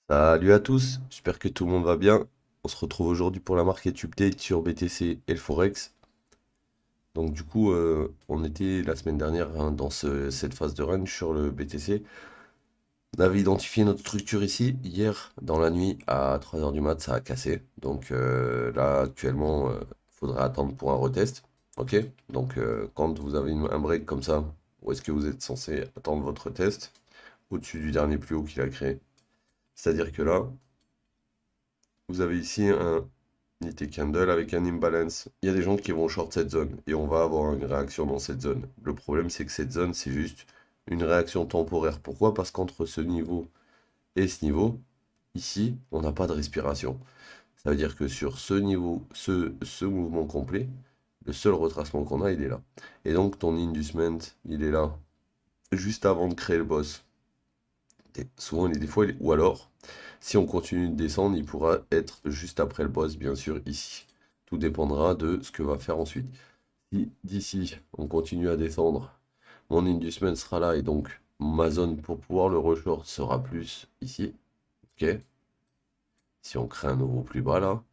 Salut à tous, j'espère que tout le monde va bien. On se retrouve aujourd'hui pour la market update sur BTC et le Forex. Donc du coup, on était la semaine dernière dans cette phase de run sur le BTC. On avait identifié notre structure ici. Hier, dans la nuit, à 3 heures du mat, ça a cassé. Donc là, actuellement, il faudrait attendre pour un retest. Ok? Donc quand vous avez un break comme ça, où est-ce que vous êtes censé attendre votre test? Au-dessus du dernier plus haut qu'il a créé. C'est-à-dire que là, vous avez ici un unité candle avec un imbalance. Il y a des gens qui vont short cette zone et on va avoir une réaction dans cette zone. Le problème, c'est que cette zone, c'est juste une réaction temporaire. Pourquoi? Parce qu'entre ce niveau et ce niveau, ici, on n'a pas de respiration. Ça veut dire que sur ce niveau, ce mouvement complet, le seul retracement qu'on a, il est là. Et donc, ton inducement, il est là juste avant de créer le boss. Et souvent, des fois, ou alors, si on continue de descendre, il pourra être juste après le boss, bien sûr, ici. Tout dépendra de ce que va faire ensuite. Si d'ici, on continue à descendre, mon inducement sera là et donc ma zone pour pouvoir le reshort sera plus ici. Ok? Si on crée un nouveau plus bas là.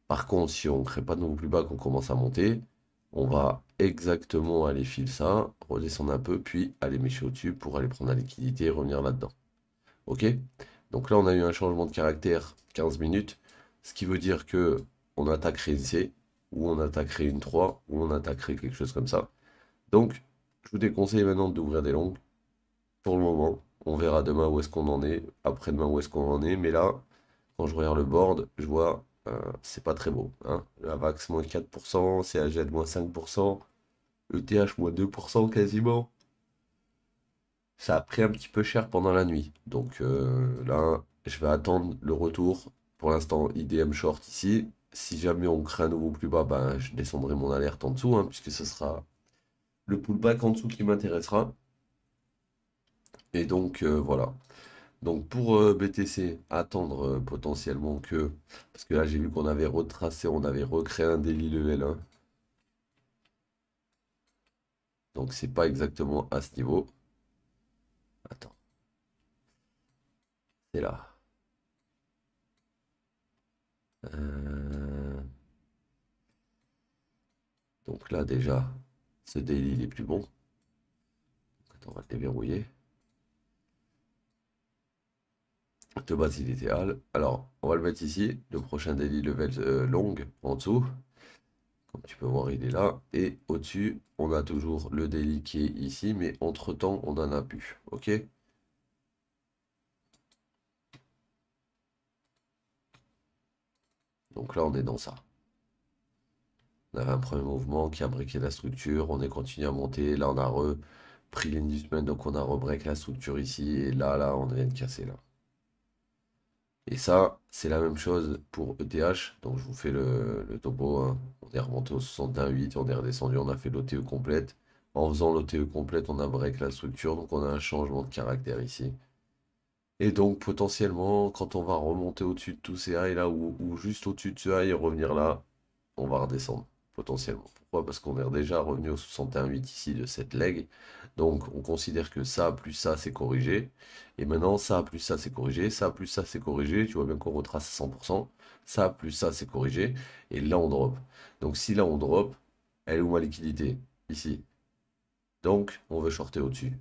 Par contre, si on ne crée pas de nouveau plus bas, qu'on commence à monter, on va exactement aller fil ça, redescendre un peu, puis aller mécher au-dessus pour aller prendre la liquidité et revenir là-dedans. Ok? Donc là, on a eu un changement de caractère 15 minutes, ce qui veut dire que on attaquerait une C, ou on attaquerait une 3 ou on attaquerait quelque chose comme ça. Donc, je vous déconseille maintenant d'ouvrir des longues. Pour le moment, on verra demain où est-ce qu'on en est, après-demain où est-ce qu'on en est, mais là, quand je regarde le board, je vois, c'est pas très beau, hein. La VAX moins 4%, CAGED moins 5%, ETH moins 2% quasiment. Ça a pris un petit peu cher pendant la nuit. Donc là, je vais attendre le retour. Pour l'instant, IDM short ici. Si jamais on crée un nouveau plus bas, ben, je descendrai mon alerte en dessous, hein, puisque ce sera le pullback en dessous qui m'intéressera. Et donc voilà. Donc pour BTC, attendre potentiellement que... Parce que là, j'ai vu qu'on avait retracé, on avait recréé un daily level 1. Donc c'est pas exactement à ce niveau. Attends, c'est là. Euh, Donc là déjà, ce daily il est plus bon. Attends, on va le déverrouiller. De base, il était hal. Alors, on va le mettre ici. Le prochain daily level long en dessous. Comme tu peux voir, il est là. Et au-dessus, on a toujours le daily qui est ici. Mais entre-temps, on n'en a plus. Ok? Donc là, on est dans ça. On avait un premier mouvement qui a breaké la structure. On est continué à monter. Là, on a repris l'inducement. Donc, on a rebreak la structure ici. Et là, on vient de casser là. Et ça, c'est la même chose pour ETH. Donc je vous fais le topo, hein. On est remonté au 61,8, on est redescendu, on a fait l'OTE complète. En faisant l'OTE complète, on a break la structure, donc on a un changement de caractère ici. Et donc potentiellement, quand on va remonter au-dessus de tous ces highs là, ou juste au-dessus de ce high et revenir là, on va redescendre, potentiellement. Pourquoi? Parce qu'on est déjà revenu au 61,8 ici de cette leg. Donc on considère que ça plus ça c'est corrigé. Et maintenant ça plus ça c'est corrigé, ça plus ça c'est corrigé. Tu vois bien qu'on retrace à 100%. Ça plus ça c'est corrigé. Et là on drop. Donc si là on drop, elle est où ma liquidité? Ici. Donc on veut shorter au-dessus.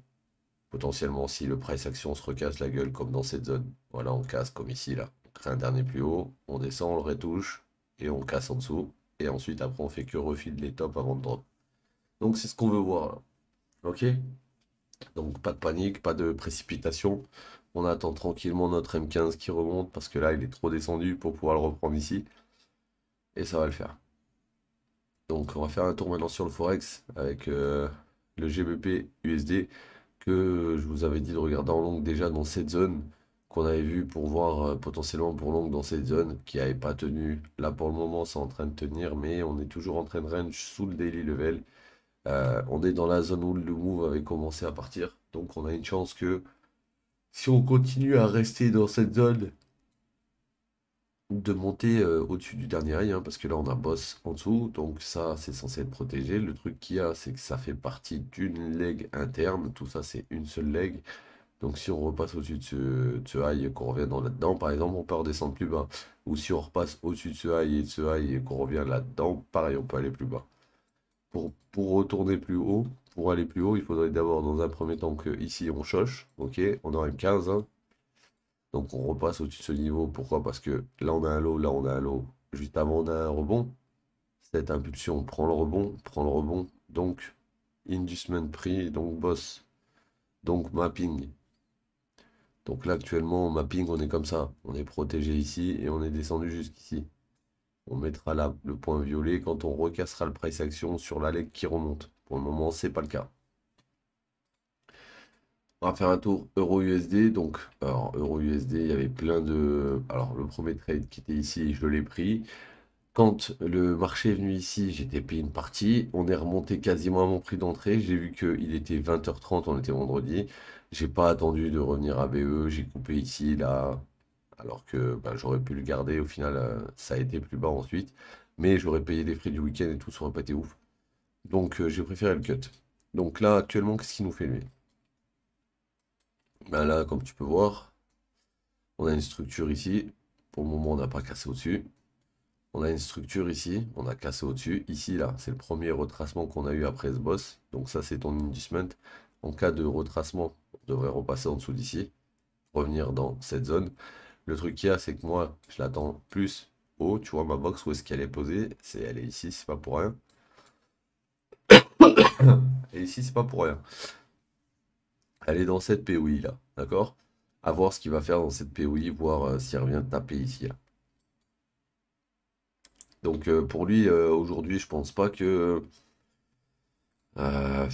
Potentiellement si le price action se recasse la gueule comme dans cette zone. Voilà, on casse comme ici là. On crée un dernier plus haut, on descend, on le retouche et on casse en dessous. Et ensuite après on fait que refil les tops avant de drop. Donc c'est ce qu'on veut voir là. Ok? Donc pas de panique, pas de précipitation. On attend tranquillement notre M15 qui remonte parce que là il est trop descendu pour pouvoir le reprendre ici. Et ça va le faire. Donc on va faire un tour maintenant sur le Forex avec le GBP USD que je vous avais dit de regarder en longue déjà dans cette zone qu'on avait vu pour voir potentiellement pour longue dans cette zone qui n'avait pas tenu. Là pour le moment c'est en train de tenir mais on est toujours en train de range sous le daily level. On est dans la zone où le move avait commencé à partir. Donc on a une chance que si on continue à rester dans cette zone, de monter au-dessus du dernier rail, hein, parce que là on a boss en dessous, donc ça c'est censé être protégé. Le truc qu'il y a, c'est que ça fait partie d'une leg interne, tout ça c'est une seule leg, Donc si on repasse au-dessus de ce high et qu'on revient dans là-dedans, par exemple, on peut redescendre plus bas. Ou si on repasse au-dessus de ce high et de ce high et qu'on revient là-dedans, pareil, on peut aller plus bas. Pour retourner plus haut, pour aller plus haut, il faudrait d'abord dans un premier temps que ici on choche, ok, on aura une 15, hein. Donc on repasse au-dessus de ce niveau. Pourquoi? Parce que là on a un low, là on a un low. Juste avant on a un rebond. Cette impulsion prend le rebond. Donc inducement pris, donc boss. Donc mapping. Donc là actuellement mapping on est comme ça. On est protégé ici et on est descendu jusqu'ici. On mettra là le point violet quand on recassera le price action sur la leg qui remonte. Pour le moment c'est pas le cas. On va faire un tour euro-USD. Donc, alors, euro-USD, il y avait plein de... Alors, le premier trade qui était ici, je l'ai pris. Quand le marché est venu ici, j'étais payé une partie. On est remonté quasiment à mon prix d'entrée. J'ai vu qu'il était 20h30, on était vendredi. J'ai pas attendu de revenir à BE. J'ai coupé ici, là. Alors que bah, j'aurais pu le garder. Au final, ça a été plus bas ensuite. Mais j'aurais payé les frais du week-end et tout, ça aurait pas été ouf. Donc, j'ai préféré le cut. Donc là, actuellement, qu'est-ce qu'il nous fait lui? Ben là, comme tu peux voir, on a une structure ici. Pour le moment, on n'a pas cassé au-dessus. On a une structure ici, on a cassé au-dessus. Ici, là, c'est le premier retracement qu'on a eu après ce boss. Donc ça, c'est ton inducement. En cas de retracement, on devrait repasser en dessous d'ici, revenir dans cette zone. Le truc qu'il y a, c'est que moi, je l'attends plus haut. Tu vois ma box, où est-ce qu'elle est posée? Elle est ici, c'est pas pour rien. Et ici, c'est pas pour rien. Elle est dans cette POI là, d'accord? À voir ce qu'il va faire dans cette POI, voir s'il revient taper ici là. Donc pour lui, aujourd'hui, je pense pas que... très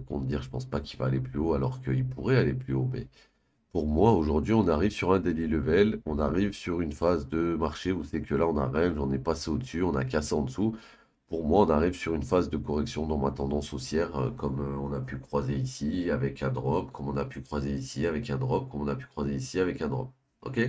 con de dire, je pense pas qu'il va aller plus haut alors qu'il pourrait aller plus haut. Mais pour moi, aujourd'hui, on arrive sur un daily level, on arrive sur une phase de marché où c'est que là, on a range, on est passé au-dessus, on a cassé en dessous. Pour moi, on arrive sur une phase de correction dans ma tendance haussière, comme on a pu croiser ici avec un drop, comme on a pu croiser ici avec un drop, comme on a pu croiser ici avec un drop. Ok?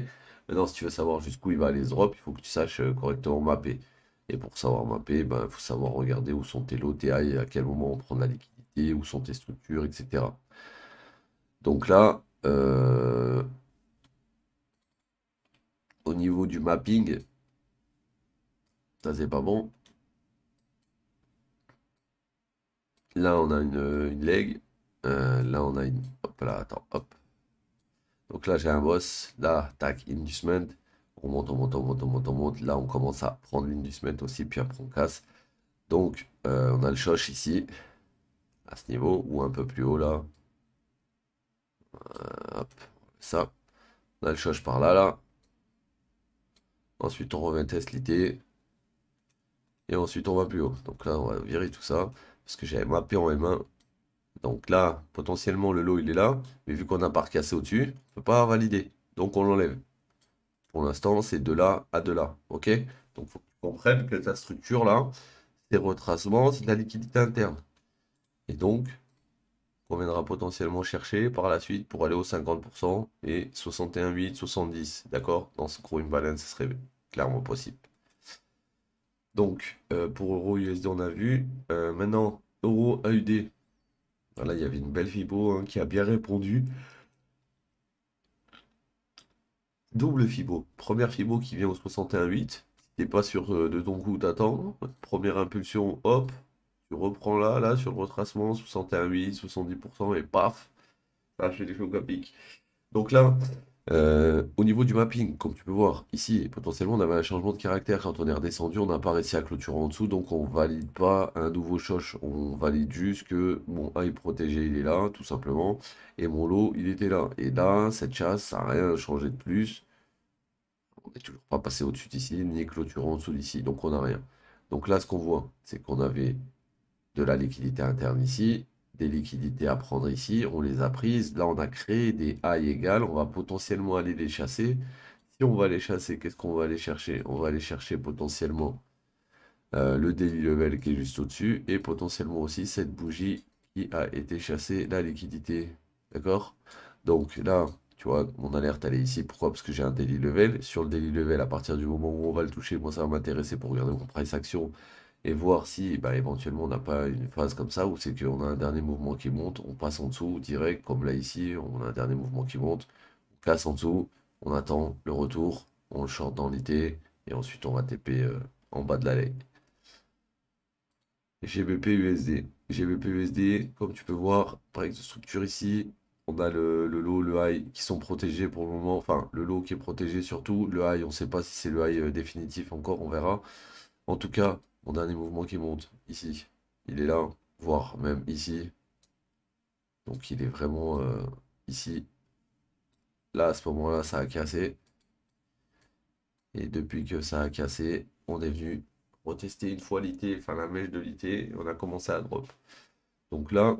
Maintenant, si tu veux savoir jusqu'où il va aller ce drop, il faut que tu saches correctement mapper. Et pour savoir mapper, ben, il faut savoir regarder où sont tes lots, tes highs, à quel moment on prend de la liquidité, où sont tes structures, etc. Donc là, au niveau du mapping, ça c'est pas bon. Là, on a une leg. Là, on a une... Hop là, attends, hop. Donc là, j'ai un boss. Là, tac, inducement. On monte, on monte, on monte, on monte, on monte. Là, on commence à prendre l'inducement aussi, puis après, on casse. Donc, on a le choche ici, à ce niveau, ou un peu plus haut, là. Hop, ça. On a le choche par là, là. Ensuite, on revient test l'idée. Et ensuite, on va plus haut. Donc là, on va virer tout ça. Parce que j'avais mappé en M1. Donc là, potentiellement, le lot, il est là. Mais vu qu'on a pas recassé au-dessus, on peut pas valider. Donc, on l'enlève. Pour l'instant, c'est de là à de là. OK? Donc, il faut que tu comprennes que ta structure, là, c'est retracement, c'est de la liquidité interne. Et donc, on viendra potentiellement chercher par la suite pour aller au 50% et 61,8, 70. D'accord? Dans ce gros imbalance, ce serait clairement possible. Donc, pour euro USD, on a vu. Maintenant, euro AUD. Voilà, il y avait une belle Fibo hein, qui a bien répondu. Double Fibo. Première Fibo qui vient au 61,8. Si t'es pas sûr de ton coup d'attendre. Première impulsion, hop. Tu reprends là, là, sur le retracement, 61,8, 70%, et paf. Ça fait des chocs à pic. Donc là, au niveau du mapping, comme tu peux voir, ici, potentiellement, on avait un changement de caractère. Quand on est redescendu, on n'a pas réussi à clôturer en dessous, donc on valide pas un nouveau choche. On valide juste que mon high protégé, il est là, tout simplement, et mon low, il était là. Et là, cette chasse, ça n'a rien changé de plus. On n'est toujours pas passé au-dessus d'ici, ni clôturé en dessous d'ici, donc on n'a rien. Donc là, ce qu'on voit, c'est qu'on avait de la liquidité interne ici, des liquidités à prendre ici, on les a prises. Là, on a créé des haies égales, on va potentiellement aller les chasser. Si on va les chasser, qu'est-ce qu'on va aller chercher? On va aller chercher potentiellement le daily level qui est juste au-dessus et potentiellement aussi cette bougie qui a été chassée, la liquidité. D'accord? Donc là, tu vois, mon alerte elle est ici. Pourquoi? Parce que j'ai un daily level. Sur le daily level, à partir du moment où on va le toucher, moi ça va m'intéresser pour regarder mon price action et voir si bah, éventuellement on n'a pas une phase comme ça où c'est qu'on a un dernier mouvement qui monte, on passe en dessous direct, comme là ici, on a un dernier mouvement qui monte, on casse en dessous, on attend le retour, on le short dans l'idée, et ensuite on va TP en bas de la ligne. GBP USD. GBP USD, comme tu peux voir, par de structure ici, on a le low, le high qui sont protégés pour le moment. Enfin, le low qui est protégé surtout. Le high, on ne sait pas si c'est le high définitif encore, on verra. En tout cas, mon dernier mouvement qui monte ici, il est là, voire même ici. Donc il est vraiment ici. Là, à ce moment-là, ça a cassé. Et depuis que ça a cassé, on est venu retester une fois l'IT, enfin la mèche de l'IT, et on a commencé à drop. Donc là,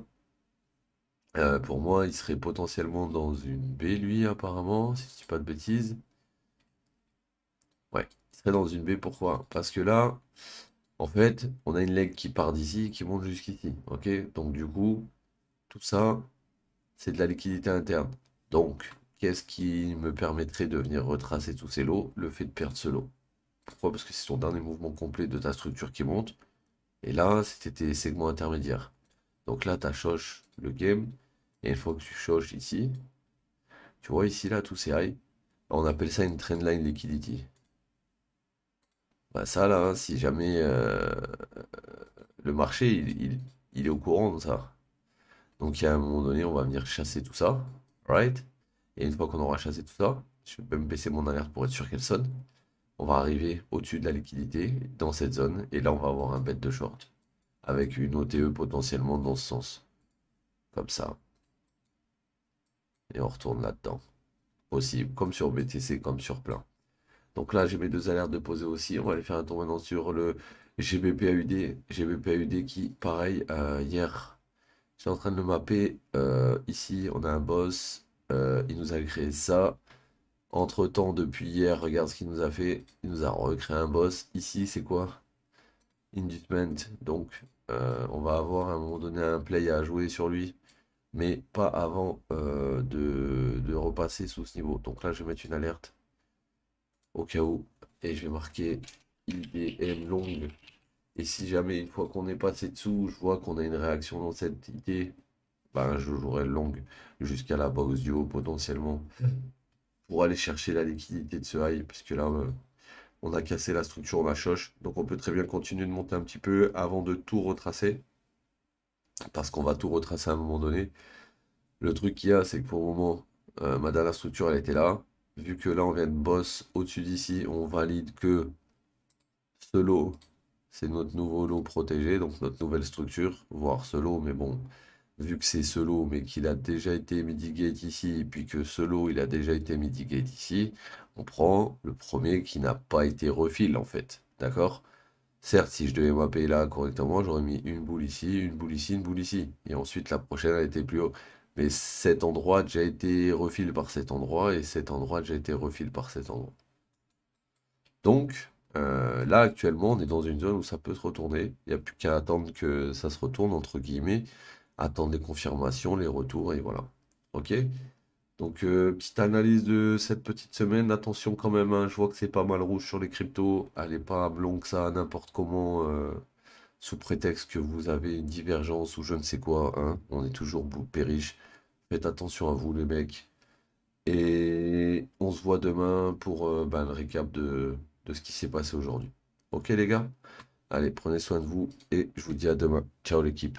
pour moi, il serait potentiellement dans une B, lui, apparemment, si je dis pas de bêtises. Ouais, il serait dans une B, pourquoi? Parce que là, en fait, on a une leg qui part d'ici, qui monte jusqu'ici, ok? Donc du coup, tout ça, c'est de la liquidité interne. Donc, qu'est-ce qui me permettrait de venir retracer tous ces lots? Le fait de perdre ce lot. Pourquoi? Parce que c'est ton dernier mouvement complet de ta structure qui monte. Et là, c'était tes segments intermédiaires. Donc là, tu as choche le game. Et une fois que tu choches ici, tu vois ici, là, tous ces high, on appelle ça une trendline liquidity. Bah ça, là, hein, si jamais le marché, il est au courant de ça. Donc, il y a un moment donné, on va venir chasser tout ça. Right? Et une fois qu'on aura chassé tout ça, je vais même baisser mon alerte pour être sûr qu'elle sonne. On va arriver au-dessus de la liquidité, dans cette zone. Et là, on va avoir un bet de short. Avec une OTE potentiellement dans ce sens. Comme ça. Et on retourne là-dedans. Possible, comme sur BTC, comme sur plein. Donc là, j'ai mes deux alertes de poser aussi. On va aller faire un tour maintenant sur le GBP AUD. GBP AUD qui, pareil, hier, j'étais en train de le mapper. Ici, on a un boss. Il nous a créé ça. Entre-temps, depuis hier, regarde ce qu'il nous a fait. Il nous a recréé un boss. Ici, c'est quoi? Inducement. Donc, on va avoir à un moment donné un play à jouer sur lui. Mais pas avant de repasser sous ce niveau. Donc là, je vais mettre une alerte au cas où. Et je vais marquer IDM longue. Et si jamais, une fois qu'on est passé dessous, je vois qu'on a une réaction dans cette idée, ben, je jouerai le long jusqu'à la box du haut potentiellement pour aller chercher la liquidité de ce high. Parce que là, on a cassé la structure, on a choche. Donc on peut très bien continuer de monter un petit peu avant de tout retracer. Parce qu'on va tout retracer à un moment donné. Le truc qu'il y a, c'est que pour le moment, ma dernière structure, elle était là. Vu que là, on vient de boss au-dessus d'ici, on valide que ce lot, c'est notre nouveau lot protégé, donc notre nouvelle structure, voire ce lot, mais bon, vu que c'est ce lot, mais qu'il a déjà été mitigate ici, et puis que ce lot, il a déjà été mitigate ici, on prend le premier qui n'a pas été refill, en fait, d'accord? Certes, si je devais mapper là correctement, j'aurais mis une boule ici, une boule ici, une boule ici, et ensuite la prochaine, elle était plus haut. Mais cet endroit a déjà été refill par cet endroit, et cet endroit a déjà été refill par cet endroit. Donc, là, actuellement, on est dans une zone où ça peut se retourner. Il n'y a plus qu'à attendre que ça se retourne, entre guillemets. Attendre les confirmations, les retours, et voilà. Ok? Donc, petite analyse de cette petite semaine. Attention quand même, hein, je vois que c'est pas mal rouge sur les cryptos. Allez pas blond que ça, n'importe comment, sous prétexte que vous avez une divergence ou je ne sais quoi. Hein. On est toujours périche. Faites attention à vous, les mecs. Et on se voit demain pour ben, le récap de ce qui s'est passé aujourd'hui. Ok les gars? Allez, prenez soin de vous et je vous dis à demain. Ciao l'équipe.